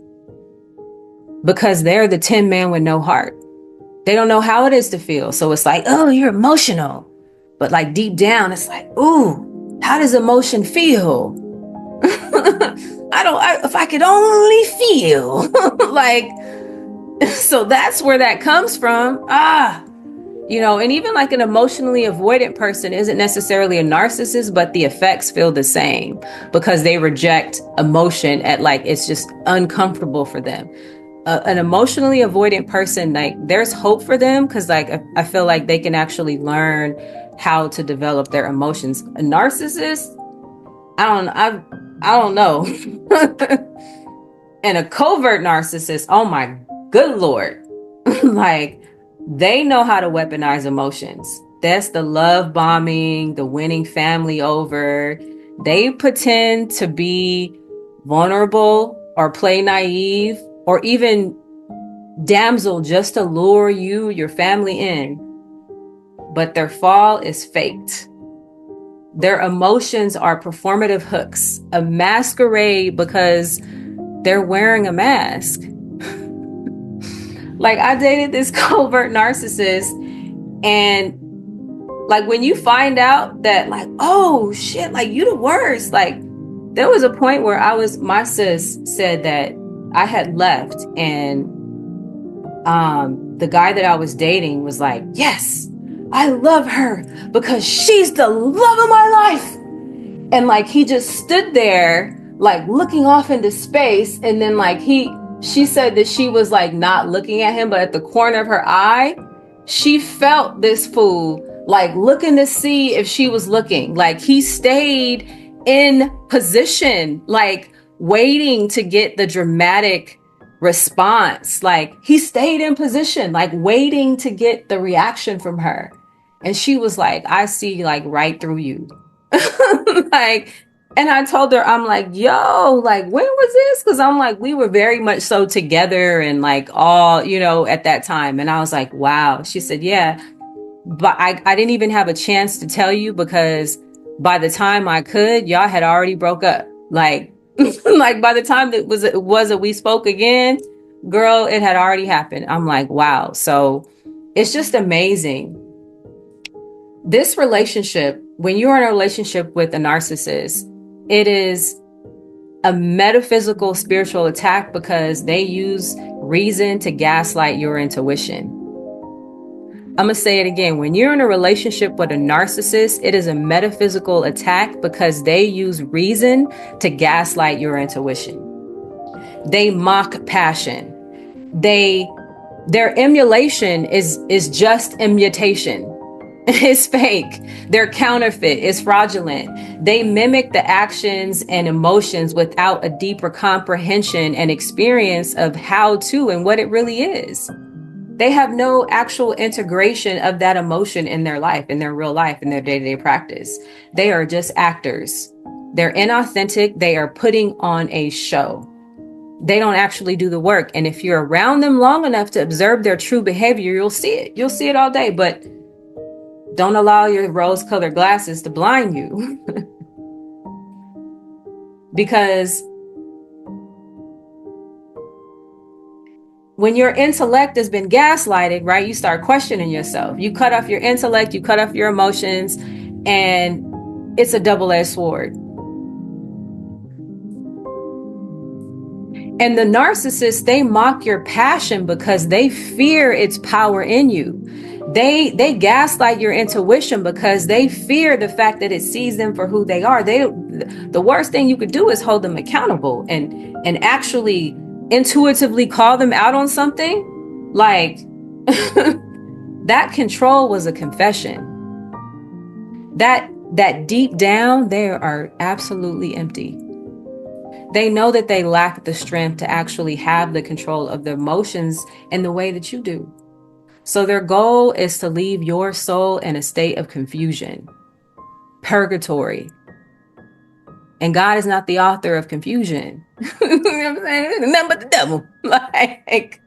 [SPEAKER 1] because they're the tin man with no heart. They don't know how it is to feel. So it's like, oh, you're emotional. But like deep down, it's like, ooh, how does emotion feel? If I could only feel. Like, so that's where that comes from. You know, and even like an emotionally avoidant person isn't necessarily a narcissist, but the effects feel the same because they reject emotion at like, it's just uncomfortable for them. An emotionally avoidant person, like, there's hope for them because like I feel like they can actually learn how to develop their emotions. A narcissist, I don't know. And a covert narcissist, oh my good Lord. Like, they know how to weaponize emotions. That's the love bombing, the winning family over. They pretend to be vulnerable or play naive or even damsel just to lure you, your family in. But their fall is faked. Their emotions are performative hooks, a masquerade because they're wearing a mask. Like, I dated this covert narcissist, and like, when you find out that like, oh shit, like, you the worst, like, There was a point where my sis said that I had left, and the guy that I was dating was like, yes, I love her because she's the love of my life. And like, he just stood there, like looking off into space. And then like, she said that she was like not looking at him, but at the corner of her eye, she felt this fool like looking to see if she was looking. Like, he stayed in position, like waiting to get the dramatic response. Like, he stayed in position, like waiting to get the reaction from her. And she was like, I see like right through you. Like, and I told her, I'm like, yo, like, when was this? Because I'm like, we were very much so together and like all, at that time. And I was like, wow. She said, yeah, but I didn't even have a chance to tell you because by the time I could, y'all had already broke up. Like, like by the time it was that we spoke again, girl, it had already happened. I'm like, wow. So it's just amazing. This relationship, when you're in a relationship with a narcissist, it is a metaphysical spiritual attack because they use reason to gaslight your intuition. I'm going to say it again. When you're in a relationship with a narcissist, it is a metaphysical attack because they use reason to gaslight your intuition. They mock passion. Their emulation is just imitation. It's fake. They're counterfeit. It's fraudulent. They mimic the actions and emotions without a deeper comprehension and experience of how to and what it really is. They have no actual integration of that emotion in their life, in their real life, in their day-to-day practice. They are just actors. They're inauthentic. They are putting on a show. They don't actually do the work. And if you're around them long enough to observe their true behavior, you'll see it. You'll see it all day. But don't allow your rose-colored glasses to blind you. Because when your intellect has been gaslighted, right, you start questioning yourself. You cut off your intellect, you cut off your emotions, and it's a double-edged sword. And the narcissists, they mock your passion because they fear its power in you. They gaslight your intuition because they fear the fact that it sees them for who they are. The worst thing you could do is hold them accountable and actually intuitively call them out on something. Like, that control was a confession. That deep down, they are absolutely empty. They know that they lack the strength to actually have the control of their emotions in the way that you do. So their goal is to leave your soul in a state of confusion, purgatory. And God is not the author of confusion. You know what I'm saying? Nothing but the devil. Like,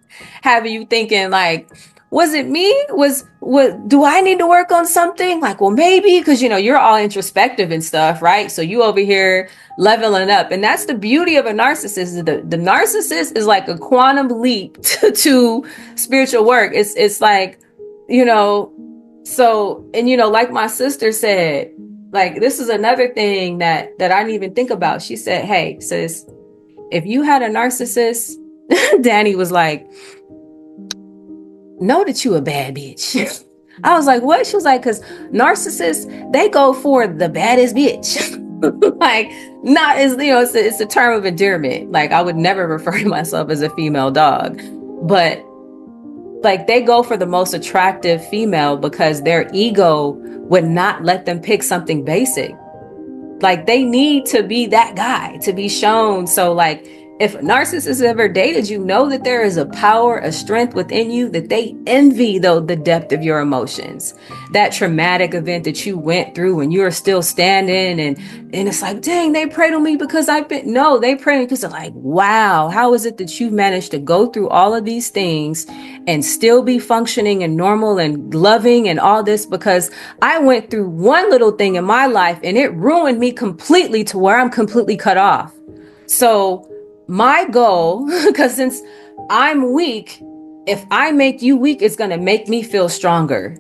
[SPEAKER 1] having you thinking like, was it me? Do I need to work on something? Like, well, maybe, because, you're all introspective and stuff, right? So you over here leveling up. And that's the beauty of a narcissist. The narcissist is like a quantum leap to spiritual work. It's like, so, and, like my sister said, like, this is another thing that I didn't even think about. She said, hey, sis, if you had a narcissist, Danny was like, know that you a bad bitch. I was like, what? She was like, because narcissists, they go for the baddest bitch. Like, not as, it's a term of endearment. Like, I would never refer to myself as a female dog, but like, they go for the most attractive female because their ego would not let them pick something basic. Like, they need to be that guy to be shown. So like, if a narcissist ever dated you, know that there is a power, a strength within you that they envy, though, the depth of your emotions. That traumatic event that you went through and you're still standing and it's like, dang, they prayed on me because they prayed because they're like, wow, how is it that you've managed to go through all of these things and still be functioning and normal and loving and all this? Because I went through one little thing in my life and it ruined me completely to where I'm completely cut off. So my goal, because since I'm weak, if I make you weak, it's going to make me feel stronger.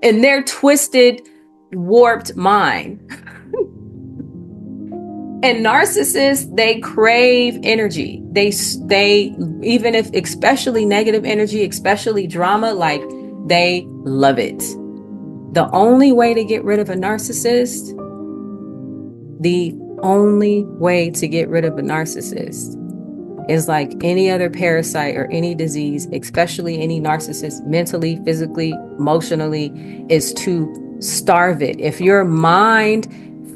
[SPEAKER 1] In their twisted, warped mind. And narcissists, they crave energy. They even if especially negative energy, especially drama, like they love it. The only way to get rid of a narcissist, the only way to get rid of a narcissist is like any other parasite or any disease, especially any narcissist, mentally, physically, emotionally, is to starve it. If your mind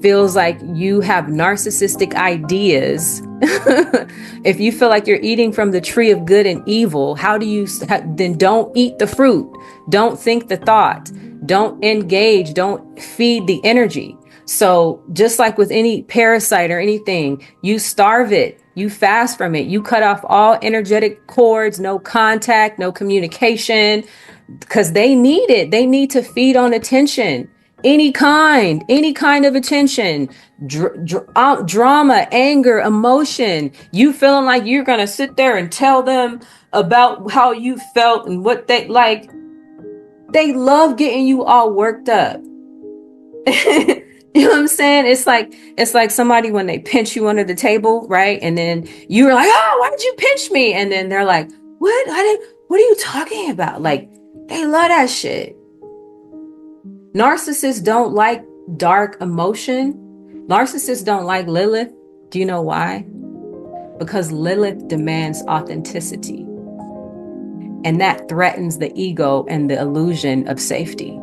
[SPEAKER 1] feels like you have narcissistic ideas, if you feel like you're eating from the tree of good and evil, how do you then don't eat the fruit, don't think the thought, don't engage, don't feed the energy. So just like with any parasite or anything, you starve it, you fast from it, you cut off all energetic cords, no contact, no communication, because they need it. They need to feed on attention, any kind of attention, drama, anger, emotion. You feeling like you're going to sit there and tell them about how you felt and what they like. They love getting you all worked up. You know what I'm saying? It's like somebody when they pinch you under the table, right? And then you're like, "Oh, why did you pinch me?" And then they're like, "What? What are you talking about?" Like, they love that shit. Narcissists don't like dark emotion. Narcissists don't like Lilith. Do you know why? Because Lilith demands authenticity. And that threatens the ego and the illusion of safety.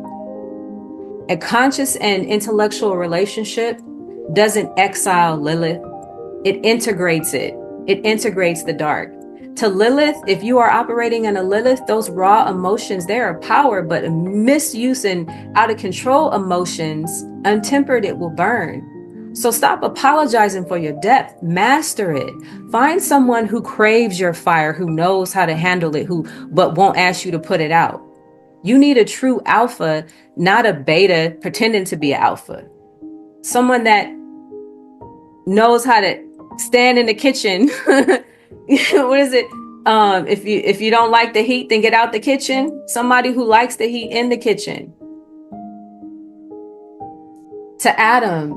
[SPEAKER 1] A conscious and intellectual relationship doesn't exile Lilith. It integrates it. It integrates the dark. To Lilith, if you are operating in a Lilith, those raw emotions, they are power, but misuse and out of control emotions, untempered, it will burn. So stop apologizing for your depth. Master it. Find someone who craves your fire, who knows how to handle it, but won't ask you to put it out. You need a true alpha, not a beta pretending to be an alpha. Someone that knows how to stand in the kitchen. What is it? If you don't like the heat, then get out the kitchen. Somebody who likes the heat in the kitchen. To Adam,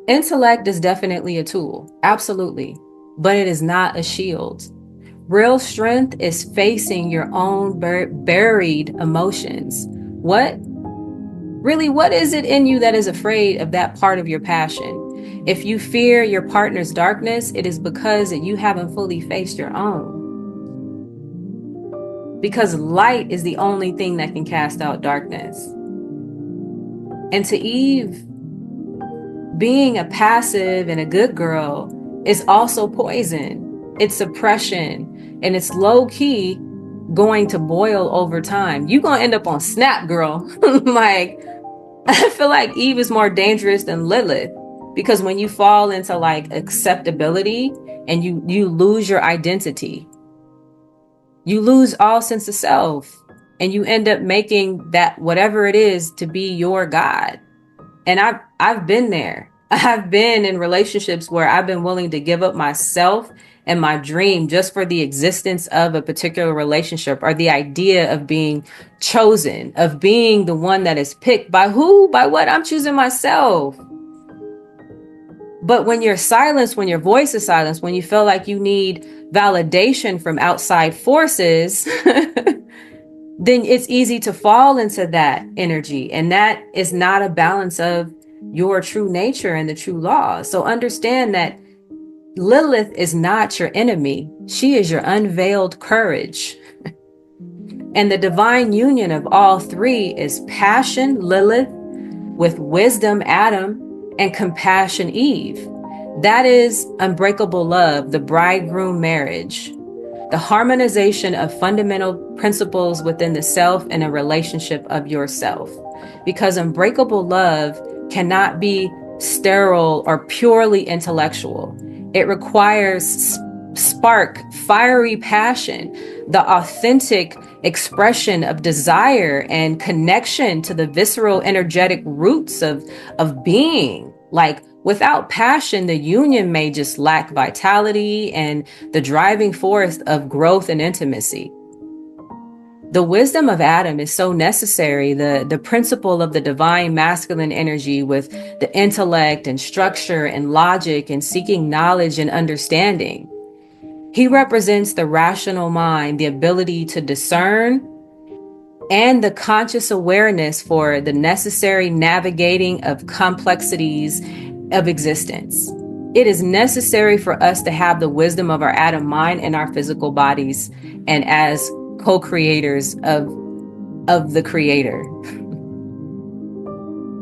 [SPEAKER 1] intellect is definitely a tool. Absolutely. But it is not a shield. Real strength is facing your own buried emotions. What is it in you that is afraid of that part of your passion? If you fear your partner's darkness, it is because you haven't fully faced your own. Because light is the only thing that can cast out darkness. And to Eve, being a passive and a good girl is also poison. It's suppression, and it's low-key going to boil over time. You're going to end up on snap, girl. Like, I feel like Eve is more dangerous than Lilith, because when you fall into like acceptability and you lose your identity, you lose all sense of self, and you end up making that whatever it is to be your God. And I've been there. I've been in relationships where I've been willing to give up myself and my dream just for the existence of a particular relationship, or the idea of being chosen, of being the one that is picked. By who? By what? I'm choosing myself. But when you're silenced, when your voice is silenced, when you feel like you need validation from outside forces, then it's easy to fall into that energy. And that is not a balance of your true nature and the true law. So understand that Lilith is not your enemy. She is your unveiled courage. And the divine union of all three is passion, Lilith, with wisdom, Adam, and compassion, Eve. That is unbreakable love, the bridegroom marriage, the harmonization of fundamental principles within the self and a relationship of yourself. Because unbreakable love cannot be sterile or purely intellectual. It requires spark, fiery passion, the authentic expression of desire and connection to the visceral, energetic roots of being. Like, without passion, the union may just lack vitality and the driving force of growth and intimacy. The wisdom of Adam is so necessary. The principle of the divine masculine energy with the intellect and structure and logic and seeking knowledge and understanding. He represents the rational mind, the ability to discern, and the conscious awareness for the necessary navigating of complexities of existence. It is necessary for us to have the wisdom of our Adam mind in our physical bodies and as co-creators of the Creator.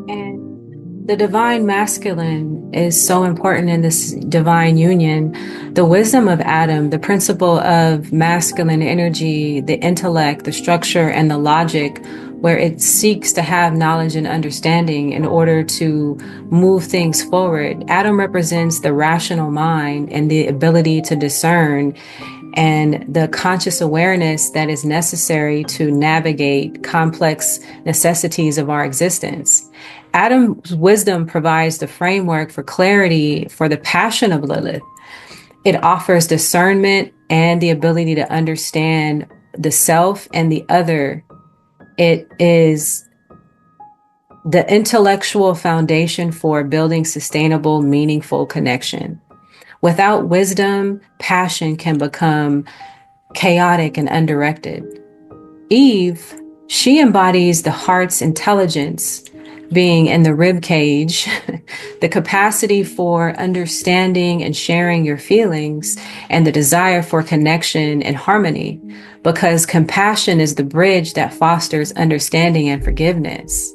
[SPEAKER 1] And the divine masculine is so important in this divine union. The wisdom of Adam, the principle of masculine energy, the intellect, the structure, and the logic, where it seeks to have knowledge and understanding in order to move things forward. Adam represents the rational mind and the ability to discern and the conscious awareness that is necessary to navigate complex necessities of our existence. Adam's wisdom provides the framework for clarity for the passion of Lilith. It offers discernment and the ability to understand the self and the other. It is the intellectual foundation for building sustainable, meaningful connection. Without wisdom, passion can become chaotic and undirected. Eve, she embodies the heart's intelligence, being in the rib cage, the capacity for understanding and sharing your feelings, and the desire for connection and harmony, because compassion is the bridge that fosters understanding and forgiveness.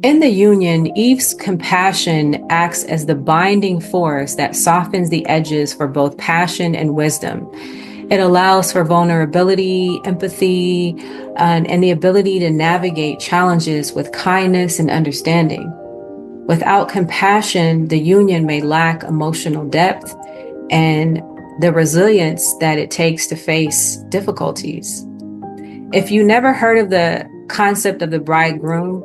[SPEAKER 1] In the union, Eve's compassion acts as the binding force that softens the edges for both passion and wisdom. It allows for vulnerability, empathy, and the ability to navigate challenges with kindness and understanding. Without compassion, the union may lack emotional depth and the resilience that it takes to face difficulties. If you never heard of the concept of the bridegroom,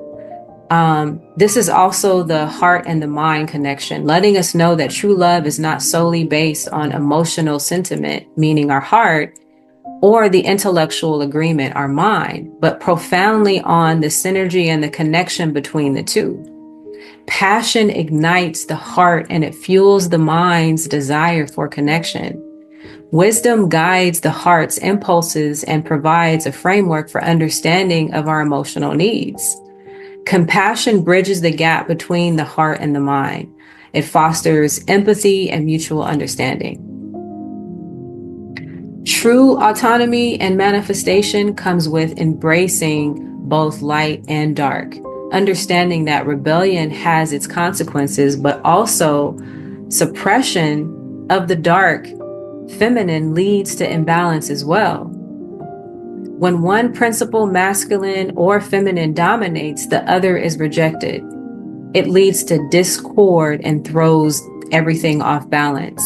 [SPEAKER 1] this is also the heart and the mind connection, letting us know that true love is not solely based on emotional sentiment, meaning our heart, or the intellectual agreement, our mind, but profoundly on the synergy and the connection between the two. Passion ignites the heart and it fuels the mind's desire for connection. Wisdom guides the heart's impulses and provides a framework for understanding of our emotional needs. Compassion bridges the gap between the heart and the mind. It fosters empathy and mutual understanding. True autonomy and manifestation comes with embracing both light and dark, understanding that rebellion has its consequences, but also suppression of the dark feminine leads to imbalance as well. When one principle, masculine or feminine, dominates, the other is rejected. It leads to discord and throws everything off balance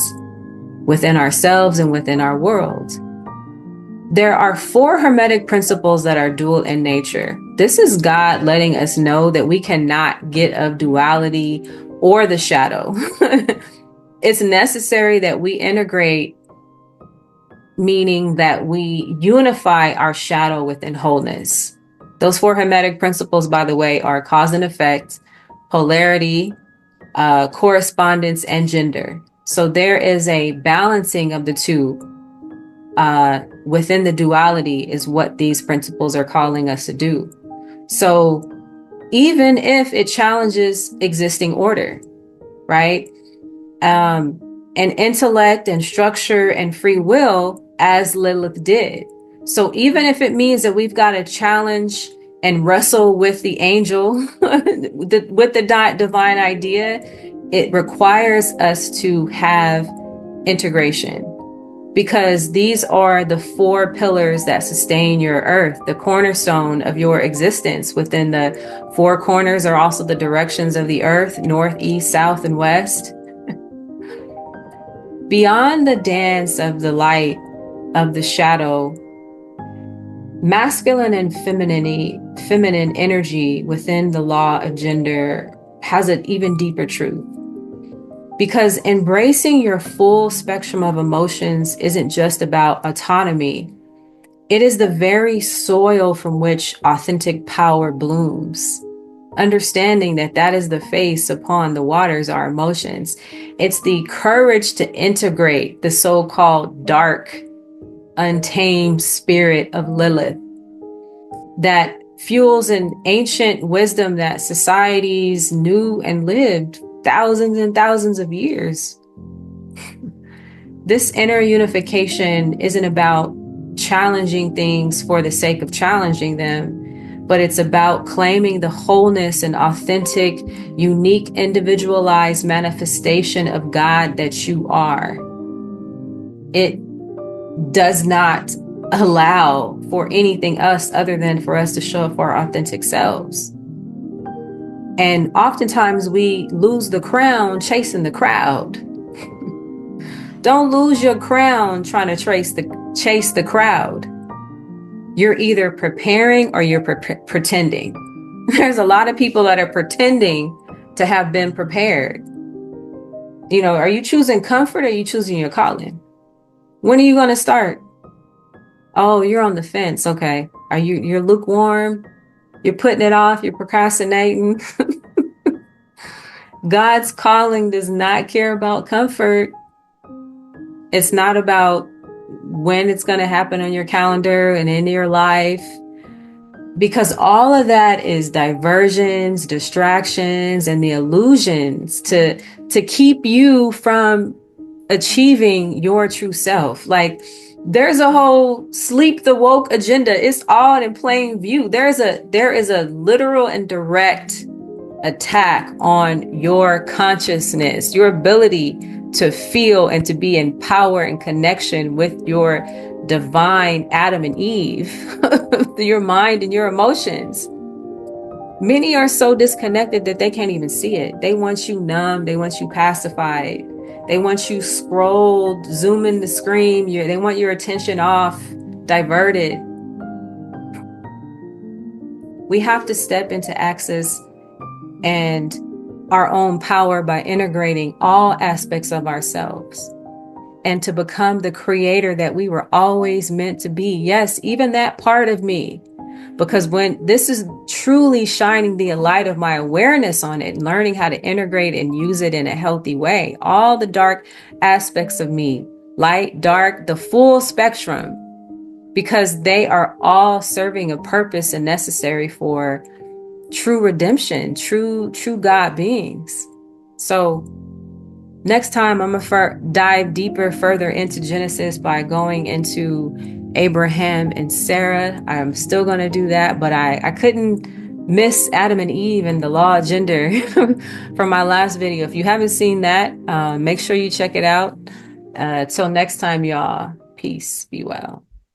[SPEAKER 1] within ourselves and within our world. There are 4 hermetic principles that are dual in nature. This is God letting us know that we cannot get of duality or the shadow. It's necessary that we integrate, meaning that we unify our shadow within wholeness. Those 4 hermetic principles, by the way, are cause and effect, polarity, correspondence, and gender. So there is a balancing of the two within the duality is what these principles are calling us to do. So even if it challenges existing order, right? And intellect and structure and free will, as Lilith did. So even if it means that we've got to challenge and wrestle with the angel, with the divine idea, it requires us to have integration, because these are the 4 pillars that sustain your earth, the cornerstone of your existence. Within the 4 corners are also the directions of the earth: north, east, south, and west. Beyond the dance of the light, of the shadow, masculine and feminine energy within the law of gender has an even deeper truth. Because embracing your full spectrum of emotions isn't just about autonomy. It is the very soil from which authentic power blooms. Understanding that that is the face upon the waters are emotions. It's the courage to integrate the so-called dark, untamed spirit of Lilith that fuels an ancient wisdom that societies knew and lived thousands and thousands of years. This inner unification isn't about challenging things for the sake of challenging them, but it's about claiming the wholeness and authentic, unique, individualized manifestation of God that you are. It does not allow for anything else other than for us to show up for our authentic selves. And oftentimes we lose the crown chasing the crowd. Don't lose your crown trying to chase the crowd. You're either preparing or you're pretending. There's a lot of people that are pretending to have been prepared. You know, are you choosing comfort or are you choosing your calling? When are you going to start? Oh, you're on the fence. Okay. You're lukewarm? You're putting it off. You're procrastinating. God's calling does not care about comfort. It's not about when it's going to happen on your calendar and in your life, because all of that is diversions, distractions, and the illusions to keep you from achieving your true self. Like, there's a whole sleep the woke agenda. It's all in plain view. There is a literal and direct attack on your consciousness, your ability to feel and to be in power and connection with your divine Adam and Eve, your mind and your emotions. Many are so disconnected that they can't even see it. They want you numb. They want you pacified. They want you scrolled, zooming the screen. They want your attention off, diverted. We have to step into access and our own power by integrating all aspects of ourselves and to become the creator that we were always meant to be. Yes, even that part of me. Because when this is truly shining the light of my awareness on it, learning how to integrate and use it in a healthy way, all the dark aspects of me, light, dark, the full spectrum, because they are all serving a purpose and necessary for true redemption, true God beings. So next time I'm gonna dive deeper, further into Genesis by going into Abraham and Sarah. I'm still gonna do that, but I couldn't miss Adam and Eve and the law of gender from my last video. If you haven't seen that, make sure you check it out. Till next time, y'all. Peace. Be well.